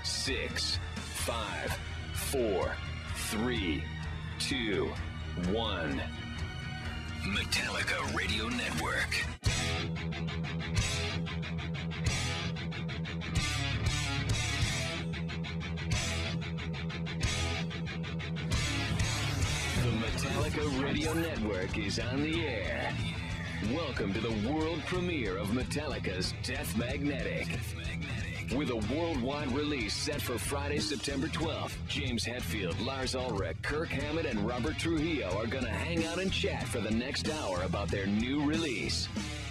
6, 5, 4, 3, 2, 1. Metallica Radio Network. The Metallica Radio Network is on the air. Welcome to the world premiere of Metallica's Death Magnetic. With a worldwide release set for Friday, September 12th, James Hetfield, Lars Ulrich, Kirk Hammett, and Robert Trujillo are going to hang out and chat for the next hour about their new release.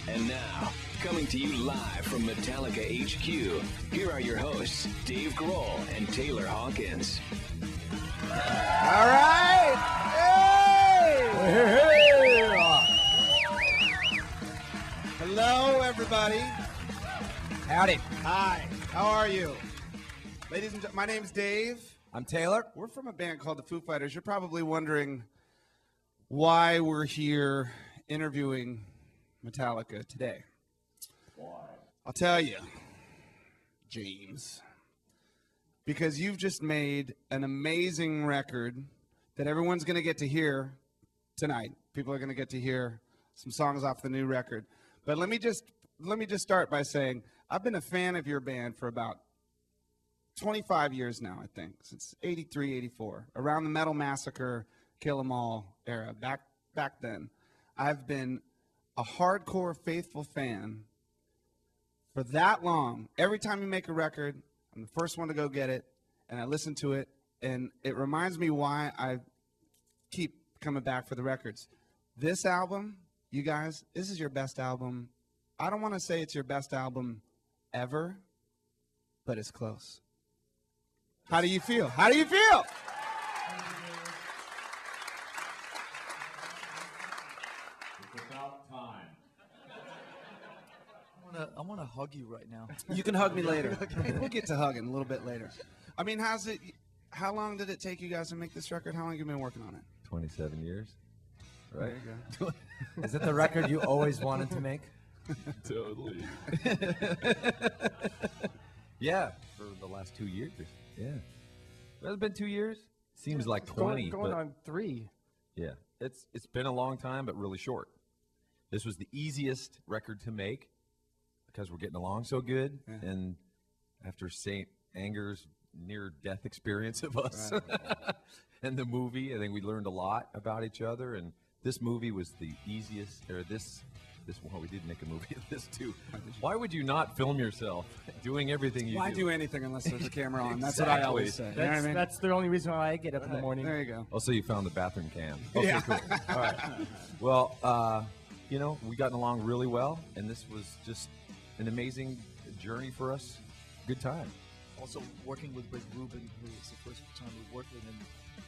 And now, coming to you live from Metallica HQ, here are your hosts, Dave Grohl and Taylor Hawkins. All right! Hey! Hello, everybody. Howdy. Hi. How are you? Ladies and gentlemen, my name's Dave. I'm Taylor. We're from a band called the Foo Fighters. You're probably wondering why we're here interviewing Metallica today. Why? I'll tell you, James. Because you've just made an amazing record that everyone's going to get to hear tonight. People are going to get to hear some songs off the new record. But let me just start by saying I've been a fan of your band for about 25 years now, I think, since 83, 84, around the Metal Massacre, Kill 'Em All era. Back then, I've been a hardcore, faithful fan for that long. Every time you make a record, I'm the first one to go get it, and I listen to it, and it reminds me why I keep coming back for the records. This album, you guys, this is your best album. I don't want to say it's your best album ever, but it's close. How do you feel? How do you feel? It's about time. I want to hug you right now. You can hug me later. We'll get to hugging a little bit later. I mean, how long did it take you guys to make this record? How long have you been working on it? 27 years. Right? There you go. Is it the record you always wanted to make? Totally. Yeah, for the last 2 years. Yeah. Has it been 2 years? Seems like 20. Going on 3. Yeah. It's been a long time, but really short. This was the easiest record to make because we're getting along so good. Yeah. And after St. Anger's near-death experience of us and the movie, I think we learned a lot about each other. And this movie was the easiest, or well, we did make a movie of this too. Why would you not film yourself doing everything you do? Why do anything unless there's a camera on? That's Exactly. what I always say. That's the only reason why I get up in the morning. There you go. Also, you found the bathroom cam. Okay, Yeah. cool. All right. Well, we gotten along really well, and this was just an amazing journey for us. Good time. Also, working with Rick Rubin, who is the first time we worked with him,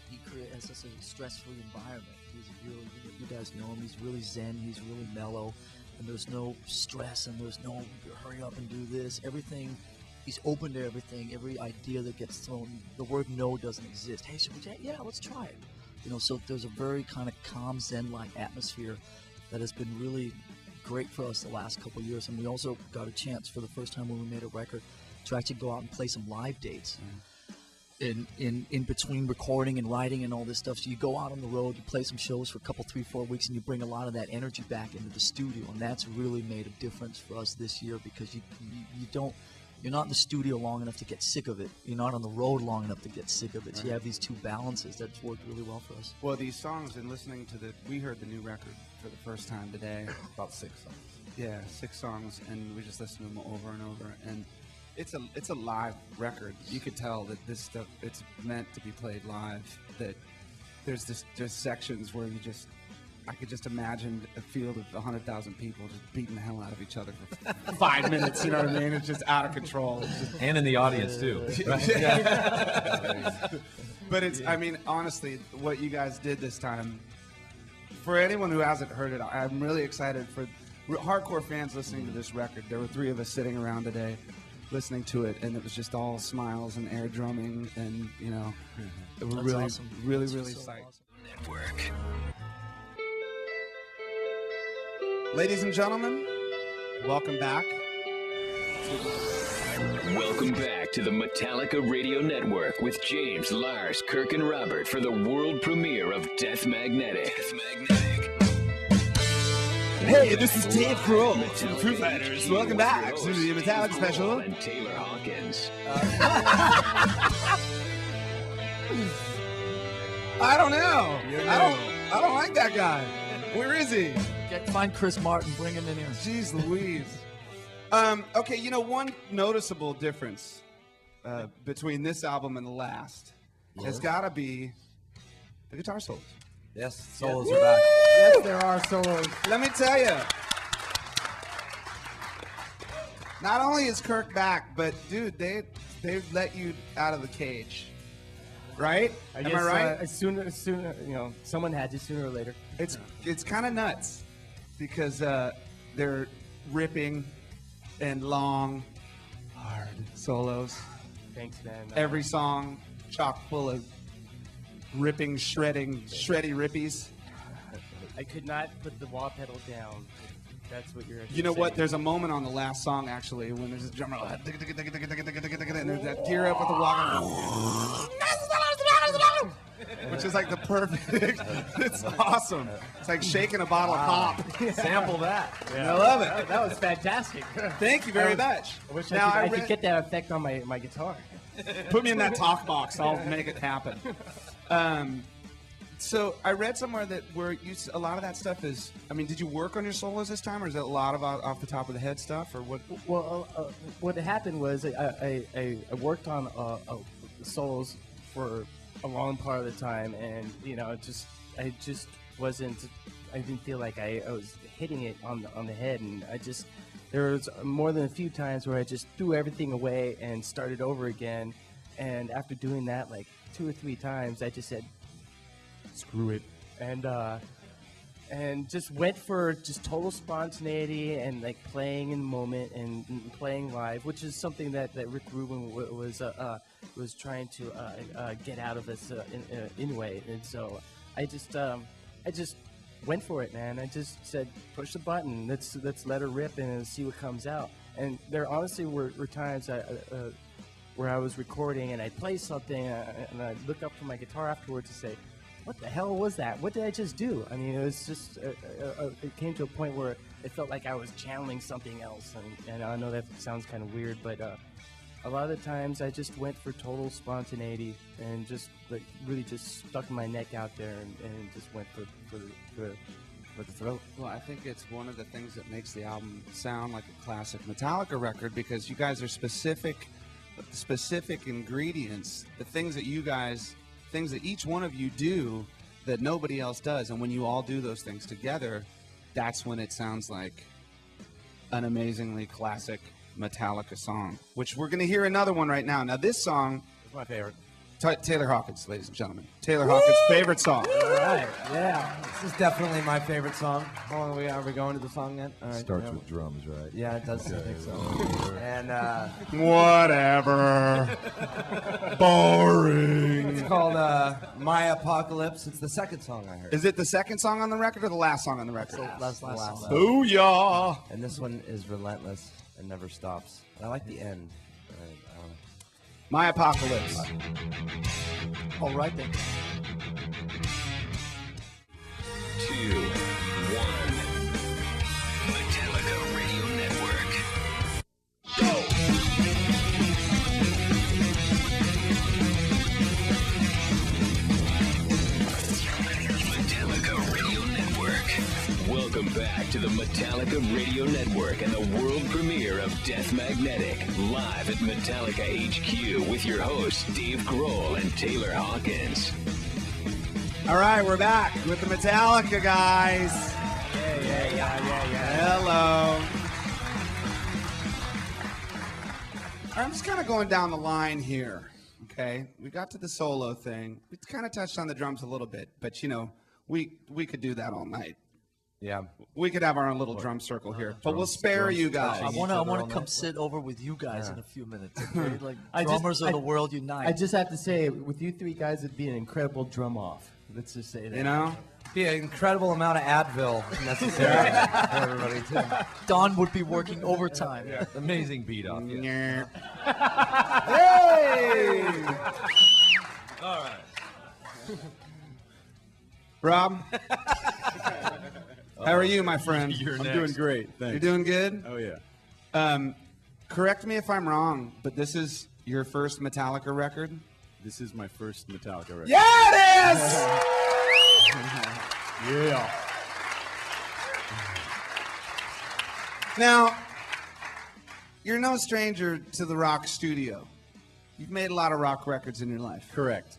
he created such a stress-free environment. He's really, you guys know him, he's really zen, he's really mellow, and there's no stress, and there's no hurry up and do this. Everything, he's open to everything, every idea that gets thrown. The word no doesn't exist. Hey, should we take? Yeah, let's try it. So there's a very kind of calm, zen-like atmosphere that has been really great for us the last couple of years. And we also got a chance for the first time when we made a record to actually go out and play some live dates. In between recording and writing and all this stuff. So you go out on the road, you play some shows for a couple, 3-4 weeks, and you bring a lot of that energy back into the studio. And that's really made a difference for us this year because you're not in the studio long enough to get sick of it. You're not on the road long enough to get sick of it. So you have these two balances. That's worked really well for us. Well, these songs and listening to we heard the new record for the first time today. About 6 songs. Yeah, 6 songs, and we just listened to them over and over. And it's a live record. You could tell that this stuff, it's meant to be played live. That there's sections where I could just imagine a field of 100,000 people just beating the hell out of each other for 5 minutes. You know what I mean? It's just out of control. And in the audience too. Right? But I mean, honestly, what you guys did this time, for anyone who hasn't heard it, I'm really excited for hardcore fans listening to this record. There were 3 of us sitting around today listening to it, and it was just all smiles and air drumming, and it was really, awesome. really So psyched. awesome. Network. Ladies and gentlemen, welcome back. Welcome back to the Metallica Radio Network with James, Lars, Kirk, and Robert for the world premiere of Death Magnetic. Hey, this is Dave Grohl from the Foo Fighters. Welcome back to the Metallica special. And Taylor Hawkins. I don't know. I don't like that guy. Where is he? Find Chris Martin, bring him in here. Jeez Louise. Okay, you know, one noticeable difference between this album and the last has got to be the guitar solos. Yes, solos are back. Yes, there are solos. Let me tell you. Not only is Kirk back, but dude, they let you out of the cage, right? Guess, Am I right? Sooner, you know, someone had to sooner or later. It's kind of nuts because they're ripping and long, hard solos. Thanks, man. Every song chock full of ripping, shreddy rippies. I could not put the wah pedal down. That's what you're. You know what? saying. There's a moment on the last song actually when there's a drummer and there's that gear up with the wah, which is like the perfect. It's awesome. It's like shaking a bottle of pop. Sample that. I love it. That was fantastic. Thank you very much. I wish Now, I could get that effect on my guitar. Put me in that talk box. I'll make it happen. So I read somewhere that a lot of that stuff is. I mean, did you work on your solos this time, or is it a lot of off the top of the head stuff, or what? Well, what happened was I worked on solos for a long part of the time, and you know, I didn't feel like I was hitting it on the head, and there was more than a few times where I just threw everything away and started over again, and after doing that like 2 or 3 times, I just said, screw it, and just went for just total spontaneity and like playing in the moment and playing live, which is something that Rick Rubin was trying to get out of us anyway. And so I just went for it, man. I just said, push the button, let's let her rip and see what comes out. And there honestly were times where I was recording and I'd play something and I'd look up from my guitar afterwards and say, what the hell was that? What did I just do? I mean, it was just, it came to a point where it felt like I was channeling something else. And I know that sounds kind of weird, but a lot of the times I just went for total spontaneity and just like really just stuck my neck out there and just went for the throat. Well, I think it's one of the things that makes the album sound like a classic Metallica record because you guys are specific ingredients, the things that each one of you do that nobody else does. And when you all do those things together, that's when it sounds like an amazingly classic Metallica song, which we're going to hear another one right now. Now, this song It's my favorite. Taylor Hawkins, ladies and gentlemen. Taylor Hawkins' favorite song. All right, yeah. This is definitely my favorite song. How long are we going to the song yet? All right, Starts with drums, right? Yeah, it does. I think so. And Whatever. Boring. it's called My Apocalypse. It's the second song I heard. Is it the second song on the record or the last song on the record? That's the last one. Booyah. And this one is relentless and never stops. And I like the end. I don't know. My Apocalypse. All right then. 2, 1. Metallica Radio Network. Metallica Radio Network. Welcome back to the Metallica Radio Network and the world premiere of Death Magnetic, live at Metallica HQ with your hosts Dave Grohl and Taylor Hawkins. All right, we're back with the Metallica guys. Yeah. Hello. I'm just kind of going down the line here, okay? We got to the solo thing. We kind of touched on the drums a little bit, but, you know, we could do that all night. Yeah. We could have our own little drum circle here, but we'll spare you guys. I want to come sit over with you guys in a few minutes. Okay? Like drummers of the world unite. I just have to say, with you three guys, it'd be an incredible drum off. Let's just say that. You know? Be an incredible amount of Advil necessary for everybody too. Don would be working overtime. Amazing beat off. Yeah. Hey! All right. Rob, how are you, my friend? You're I'm next. doing great, thanks. You're doing good? Oh, yeah. Correct me if I'm wrong, but this is your first Metallica record? This is my first Metallica record. Yeah, it is! Yeah. Now, you're no stranger to the rock studio. You've made a lot of rock records in your life. Correct.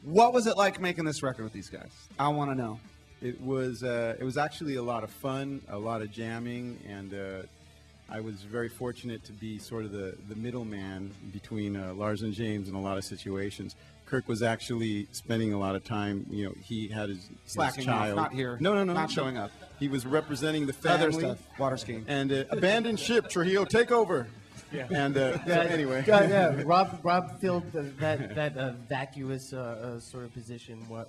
What was it like making this record with these guys? I want to know. It was actually a lot of fun, a lot of jamming, and I was very fortunate to be sort of the middleman between Lars and James in a lot of situations. Kirk was actually spending a lot of time, you know, he had his Slacking off, child. not here. No. Not showing up. He was representing the family. Other stuff. Water skiing. And abandoned ship, Trujillo, take over. Yeah. And so anyway. Yeah, Rob filled that vacuous sort of position while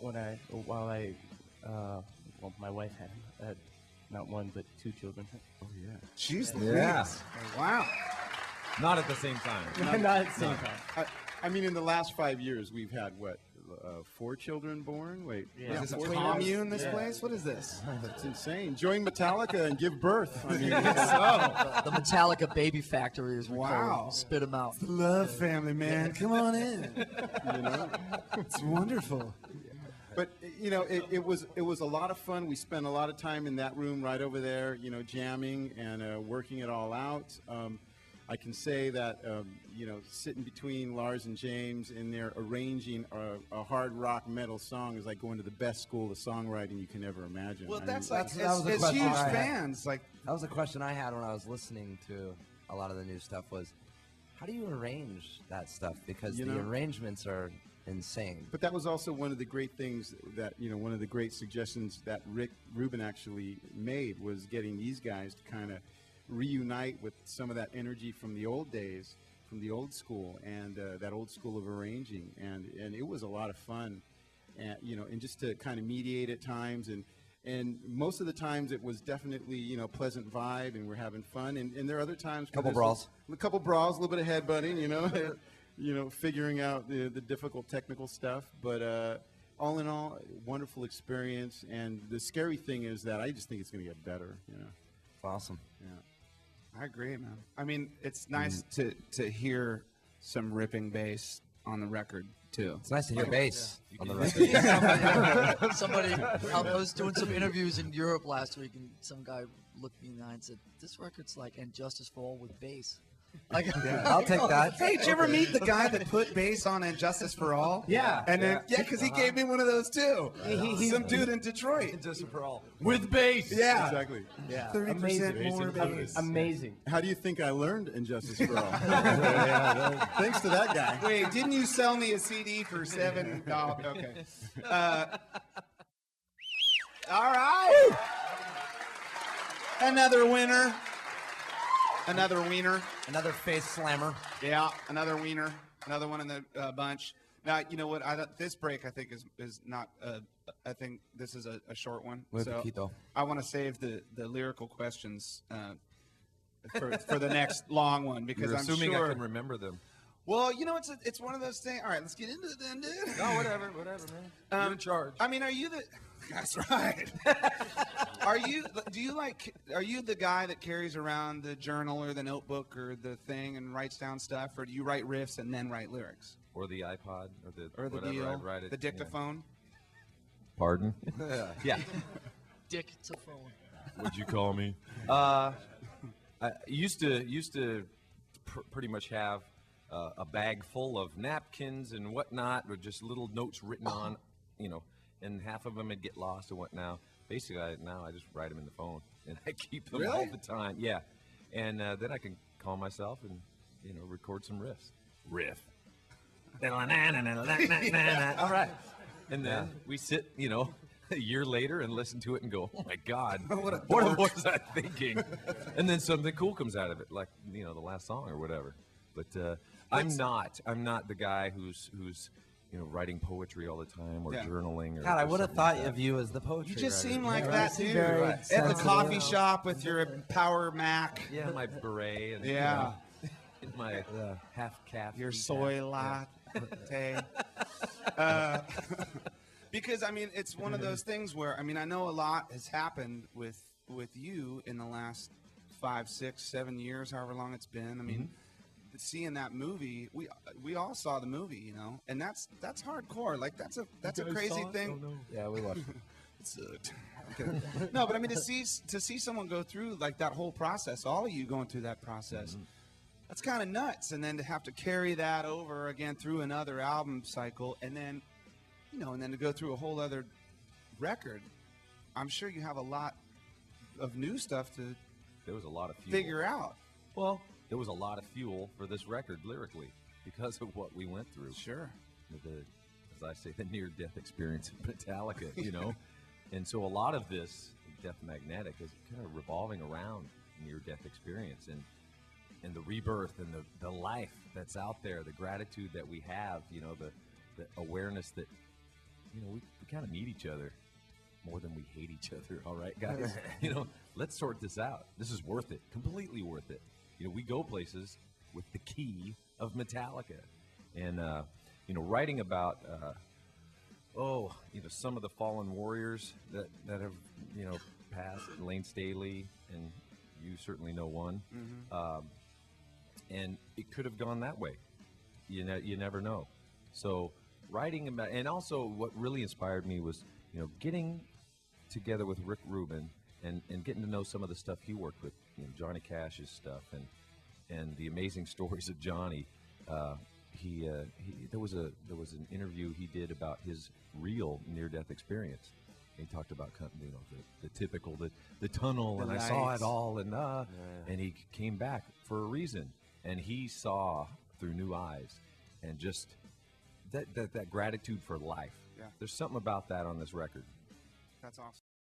my wife had not one but two children. Oh, yeah. Jeez Yeah. Louise. Wow. Not at the same time. Not at the same time. I mean, in the last 5 years, we've had, 4 children born? Wait. Yeah. Is this a 4 commune, this place? What is this? That's insane. Join Metallica and give birth. I mean, The Metallica baby factory is Wow. spit them out. Love family, man. Come on in. you know. It's wonderful. But you know, it was a lot of fun. We spent a lot of time in that room right over there, you know, jamming and working it all out. I can say that you know, sitting between Lars and James in there arranging a hard rock metal song is like going to the best school of songwriting you can ever imagine. Well, I that's mean, like, that was the as question huge I had. fans. Like, That was a question I had when I was listening to a lot of the new stuff was, how do you arrange that stuff? Because You the know? arrangements are insane. But that was also one of the great things that, you know, one of the great suggestions that Rick Rubin actually made was getting these guys to kind of reunite with some of that energy from the old days, from the old school, and that old school of arranging. And it was a lot of fun, and, you know, and just to kind of mediate at times. And most of the times it was definitely, you know, pleasant vibe and we're having fun. And there are other times. where Couple there's brawls. A couple brawls, a little bit of headbutting, you know. You know, figuring out the difficult technical stuff, but all in all, wonderful experience. And the scary thing is that I just think it's going to get better. You know, It's awesome. yeah. I agree, man. I mean, it's nice to hear some ripping bass on the record too. It's nice to hear bass on the record. Somebody, I was doing some interviews in Europe last week, and some guy looked me in the eye and said, "This record's like And Justice for All with bass." Like, I'll take that. Hey, did you ever meet the guy that put bass on And Justice for All? Yeah. And then, because he gave me one of those too. Some dude in Detroit. Just for all. With bass. Yeah. Exactly. Yeah. 30% more bass. Amazing. How do you think I learned Injustice for All? Thanks to that guy. Wait, didn't you sell me a CD for $7? Okay. All right. Another winner. Another wiener. Another face slammer. Yeah, another wiener. Another one in the bunch. Now, you know what? This break, I think, is not. I think this is a short one. Muy So poquito. I want to save the lyrical questions for the next long one because You're I'm assuming sure. I can remember them. Well, you know, it's one of those things. All right, let's get into it then, dude. No, whatever, man. You're in charge. I mean, are you the? That's right. Are you the guy that carries around the journal or the notebook or the thing and writes down stuff, or do you write riffs and then write lyrics? Or the iPod, or the Or the whatever, deal, I'd write it. the dictaphone? Pardon? Yeah. Dick to phone. What'd you call me? I used to pretty much have a bag full of napkins and whatnot, with just little notes written on, you know, and half of them would get lost and whatnot. Basically, now I just write them in the phone, and I keep them all the time. Yeah, and then I can call myself and, you know, record some riffs. Riff. All right. And then we sit, you know, a year later and listen to it and go, oh my God, what was I thinking? And then something cool comes out of it, like, you know, the last song or whatever. But I'm not the guy who's writing poetry all the time or Yeah. journaling. Or God, I or would have something thought like of that. you as the poetry. You just writer. seem like Yeah, that you seem dude. very At the sensitive. coffee shop with your Power Mac, Yeah, my beret and Yeah. and my half calf. your decaf. soy Yeah. latte. Because I mean, it's one of those things where I mean, I know a lot has happened with you in the last 5, 6, 7 years, however long it's been. I mean, seeing that movie, we all saw the movie, and that's hardcore. Like that's a crazy thing. Oh, no. Yeah, we watched. It sucked. Okay. No, but I mean to see someone go through like that whole process, all of you going through that process, that's kind of nuts. And then to have to carry that over again through another album cycle, and then and then to go through a whole other record, I'm sure you have a lot of new stuff to There was a lot of fuel. figure out. Well, there was a lot of fuel for this record lyrically because of what we went through. Sure. As I say, the near-death experience of Metallica, And so a lot of this, Death Magnetic, is kind of revolving around near-death experience and the rebirth and the life that's out there, the gratitude that we have, the awareness that, we kind of need each other more than we hate each other. All right, guys, let's sort this out. This is worth it, completely worth it. We go places with the key of Metallica, and writing about some of the fallen warriors that have passed, Lane Staley, and you certainly know one. And it could have gone that way. You never know. So writing about, and also what really inspired me was getting together with Rick Rubin and getting to know some of the stuff he worked with, Johnny Cash's stuff and the amazing stories of Johnny. There was an interview he did about his real near-death experience. He talked about the typical the tunnel, and I saw it all, and he came back for a reason, and he saw through new eyes, and just that gratitude for life. Yeah. There's something about that on this record. That's awesome.